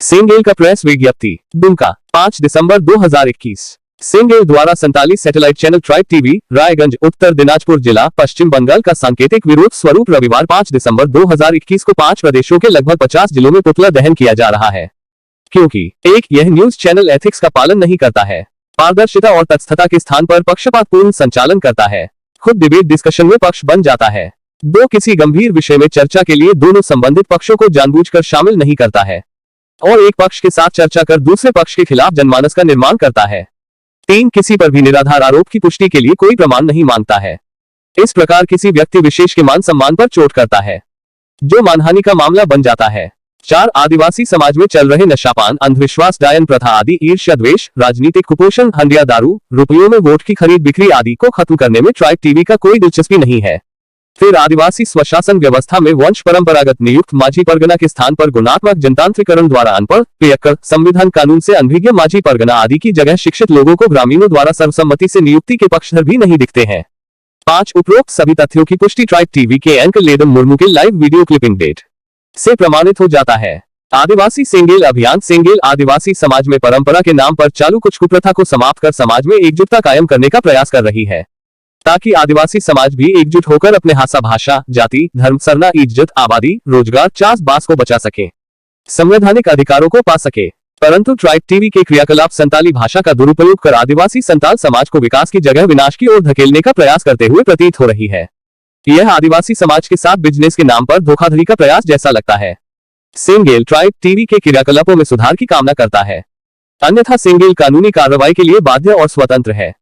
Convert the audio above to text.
Single का press विज्ञप्ति। दुमका 5 दिसंबर 2021। सिंगेल द्वारा 47 satellite channel tribe TV Raiganj Uttar Dinajpur जिला पश्चिम बंगाल का सांकेतिक विरोध स्वरूप रविवार 5 दिसंबर 2021 को 5 प्रदेशों के लगभग 50 जिलों में पुतला दहन किया जा रहा है, क्योंकि एक यह न्यूज चैनल एथिक्स का पालन नहीं करता है, पारदर्शिता और तथ्यता के स्थान पर पक्षपातपूर्ण संचालन करता है, खुद डिबेट डिस्कशन में पक्ष बन जाता है, दो किसी गंभीर विषय में चर्चा के लिए दोनों संबंधित पक्षों को जानबूझकर शामिल नहीं करता है और एक पक्ष के साथ चर्चा कर दूसरे पक्ष के खिलाफ जनमानस का निर्माण करता है। 3 किसी पर भी निराधार आरोप की पुष्टि के लिए कोई प्रमाण नहीं मांगता है। इस प्रकार किसी व्यक्ति विशेष के मान सम्मान पर चोट करता है, जो मानहानि का मामला बन जाता है। 4 आदिवासी समाज में चल रहे नशापान, अंधविश्वास, डायन प्रथा आदि, ईर्ष्या, द्वेष, राजनीतिक कुपोषण, हंडिया, दारू, रुपयों में वोट की खरीद बिक्री आदि को खत्म करने में ट्राइब टीवी का कोई दिलचस्पी नहीं है। फिर आदिवासी स्वशासन व्यवस्था में वंश परंपरागत नियुक्त माझी परगना के स्थान पर गुणात्मक जनतांत्रिकरण द्वारा अनपढ़, पियक्कड़, संविधान कानून से अनभिज्ञ माझी परगना आदि की जगह शिक्षित लोगों को ग्रामीणों द्वारा सर्वसम्मति से नियुक्ति के पक्षधर भी नहीं दिखते हैं। 5 उपरोक्त सभी तथ्यों की पुष्टि ट्राइब टीवी के एंकर लेदम मुर्मू के लाइव वीडियो क्लिपिंग डेट से प्रमाणित हो जाता है। आदिवासी सिंगेल अभियान। सिंगेल आदिवासी समाज में परंपरा के नाम पर चालू कुछ कुप्रथा को समाप्त कर समाज में एकजुटता कायम करने का प्रयास कर रही है, ताकि आदिवासी समाज भी एकजुट होकर अपने भाषा, भाषा, जाति, धर्म, सरना, इज्जत, आबादी, रोजगार, चास बास को बचा सके, संवैधानिक अधिकारों को पा सके। परंतु ट्राइब टीवी के क्रियाकलाप संताली भाषा का दुरुपयोग कर आदिवासी संताल समाज को विकास की जगह विनाश की ओर धकेलने का प्रयास करते हुए प्रतीत हो रही है। यह आदिवासी समाज के साथ बिजनेस के नाम पर धोखाधड़ी का प्रयास जैसा लगता है। सिंगेल ट्राइब टीवी के क्रियाकलापों में सुधार की कामना करता है, अन्यथा सिंगेल कानूनी कार्रवाई के लिए बाध्य और स्वतंत्र है।